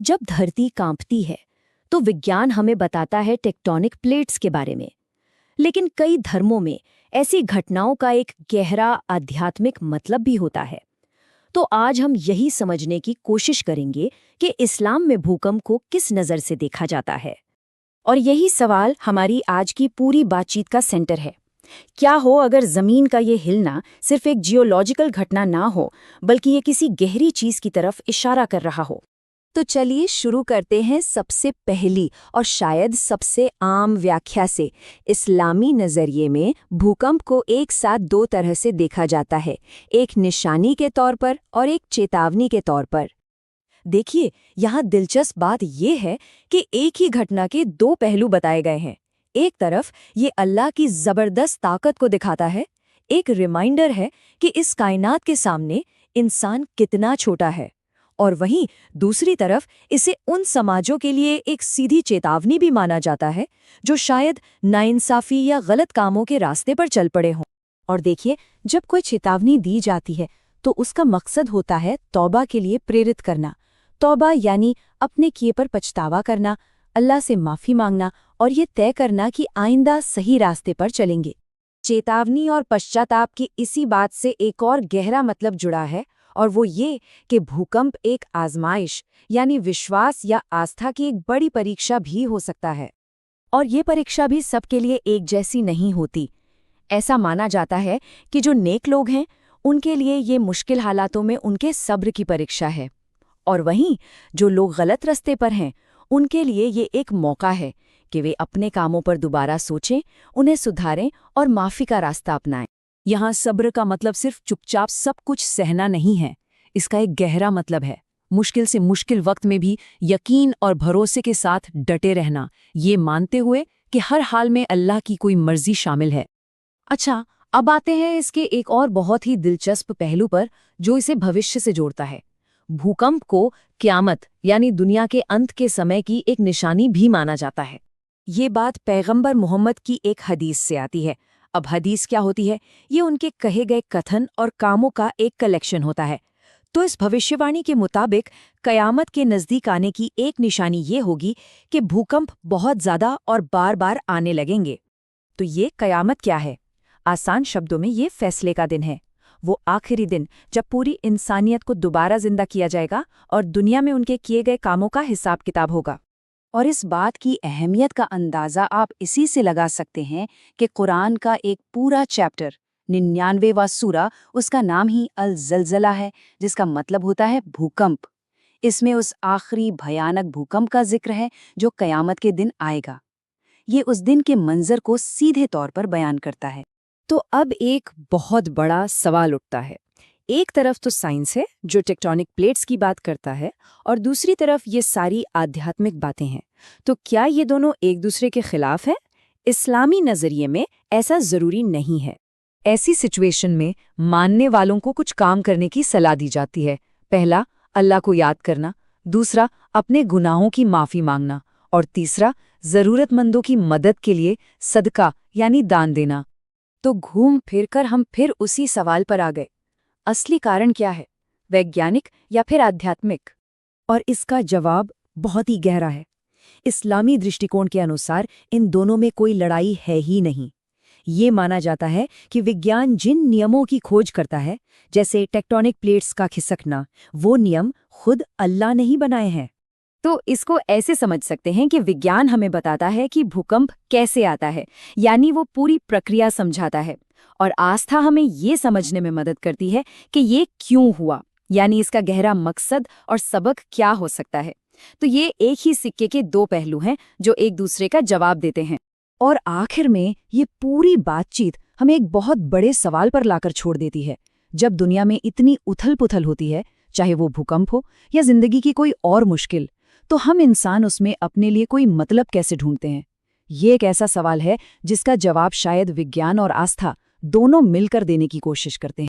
जब धरती कांपती है तो विज्ञान हमें बताता है टेक्टोनिक प्लेट्स के बारे में। लेकिन कई धर्मों में ऐसी घटनाओं का एक गहरा आध्यात्मिक मतलब भी होता है। तो आज हम यही समझने की कोशिश करेंगे कि इस्लाम में भूकंप को किस नज़र से देखा जाता है। और यही सवाल हमारी आज की पूरी बातचीत का सेंटर है। क्या हो अगर ज़मीन का ये हिलना सिर्फ एक जियोलॉजिकल घटना ना हो, बल्कि ये किसी गहरी चीज़ की तरफ इशारा कर रहा हो। तो चलिए शुरू करते हैं सबसे पहली और शायद सबसे आम व्याख्या से। इस्लामी नज़रिए में भूकंप को एक साथ दो तरह से देखा जाता है, एक निशानी के तौर पर और एक चेतावनी के तौर पर। देखिए, यहाँ दिलचस्प बात यह है कि एक ही घटना के दो पहलू बताए गए हैं। एक तरफ ये अल्लाह की ज़बरदस्त ताकत को दिखाता है, एक रिमाइंडर है कि इस कायनात के सामने इंसान कितना छोटा है, और वहीं दूसरी तरफ इसे उन समाजों के लिए एक सीधी चेतावनी भी माना जाता है जो शायद नाइंसाफ़ी या गलत कामों के रास्ते पर चल पड़े हों। और देखिए, जब कोई चेतावनी दी जाती है तो उसका मकसद होता है तौबा के लिए प्रेरित करना। तौबा यानी अपने किए पर पछतावा करना, अल्लाह से माफ़ी मांगना और ये तय करना कि आइंदा सही रास्ते पर चलेंगे। चेतावनी और पश्चाताप की इसी बात से एक और गहरा मतलब जुड़ा है, और वो ये कि भूकंप एक आजमाइश यानी विश्वास या आस्था की एक बड़ी परीक्षा भी हो सकता है। और ये परीक्षा भी सबके लिए एक जैसी नहीं होती। ऐसा माना जाता है कि जो नेक लोग हैं उनके लिए ये मुश्किल हालातों में उनके सब्र की परीक्षा है, और वहीं जो लोग गलत रास्ते पर हैं उनके लिए ये एक मौका है कि वे अपने कामों पर दोबारा सोचें, उन्हें सुधारें और माफ़ी का रास्ता अपनाएं। यहाँ सब्र का मतलब सिर्फ चुपचाप सब कुछ सहना नहीं है, इसका एक गहरा मतलब है मुश्किल से मुश्किल वक्त में भी यकीन और भरोसे के साथ डटे रहना, ये मानते हुए कि हर हाल में अल्लाह की कोई मर्जी शामिल है। अच्छा, अब आते हैं इसके एक और बहुत ही दिलचस्प पहलू पर जो इसे भविष्य से जोड़ता है। भूकंप को क़यामत यानी दुनिया के अंत के समय की एक निशानी भी माना जाता है। ये बात पैगंबर मोहम्मद की एक हदीस से आती है। अब हदीस क्या होती है? ये उनके कहे गए कथन और कामों का एक कलेक्शन होता है। तो इस भविष्यवाणी के मुताबिक क़यामत के नज़दीक आने की एक निशानी ये होगी कि भूकंप बहुत ज़्यादा और बार बार आने लगेंगे। तो ये क़यामत क्या है? आसान शब्दों में ये फैसले का दिन है, वो आखिरी दिन जब पूरी इंसानियत को दोबारा जिंदा किया जाएगा और दुनिया में उनके किए गए कामों का हिसाब किताब होगा। और इस बात की अहमियत का अंदाज़ा आप इसी से लगा सकते हैं कि कुरान का एक पूरा चैप्टर 99वां सूरा, उसका नाम ही अल-ज़लज़ला है, जिसका मतलब होता है भूकंप। इसमें उस आखिरी भयानक भूकंप का जिक्र है जो क़यामत के दिन आएगा। ये उस दिन के मंजर को सीधे तौर पर बयान करता है। तो अब एक बहुत बड़ा सवाल उठता है। एक तरफ तो साइंस है जो टेक्टोनिक प्लेट्स की बात करता है, और दूसरी तरफ ये सारी आध्यात्मिक बातें हैं। तो क्या ये दोनों एक दूसरे के खिलाफ हैं? इस्लामी नज़रिए में ऐसा ज़रूरी नहीं है। ऐसी सिचुएशन में मानने वालों को कुछ काम करने की सलाह दी जाती है। पहला, अल्लाह को याद करना, दूसरा, अपने गुनाहों की माफ़ी मांगना, और तीसरा, ज़रूरतमंदों की मदद के लिए सदका यानी दान देना। तो घूम फिर कर हम फिर उसी सवाल पर आ गए, असली कारण क्या है, वैज्ञानिक या फिर आध्यात्मिक? और इसका जवाब बहुत ही गहरा है। इस्लामी दृष्टिकोण के अनुसार इन दोनों में कोई लड़ाई है ही नहीं। ये माना जाता है कि विज्ञान जिन नियमों की खोज करता है, जैसे टेक्टोनिक प्लेट्स का खिसकना, वो नियम खुद अल्लाह ने ही बनाए हैं। तो इसको ऐसे समझ सकते हैं कि विज्ञान हमें बताता है कि भूकंप कैसे आता है, यानी वो पूरी प्रक्रिया समझाता है, और आस्था हमें ये समझने में मदद करती है कि ये क्यों हुआ, यानी इसका गहरा मकसद और सबक क्या हो सकता है। तो ये एक ही सिक्के के दो पहलू हैं जो एक दूसरे का जवाब देते हैं। और आखिर में ये पूरी बातचीत हमें एक बहुत बड़े सवाल पर लाकर छोड़ देती है। जब दुनिया में इतनी उथल-पुथल होती है, चाहे वो भूकंप हो या जिंदगी की कोई और मुश्किल, तो हम इंसान उसमें अपने लिए कोई मतलब कैसे ढूंढते हैं? ये एक ऐसा सवाल है जिसका जवाब शायद विज्ञान और आस्था दोनों मिलकर देने की कोशिश करते हैं।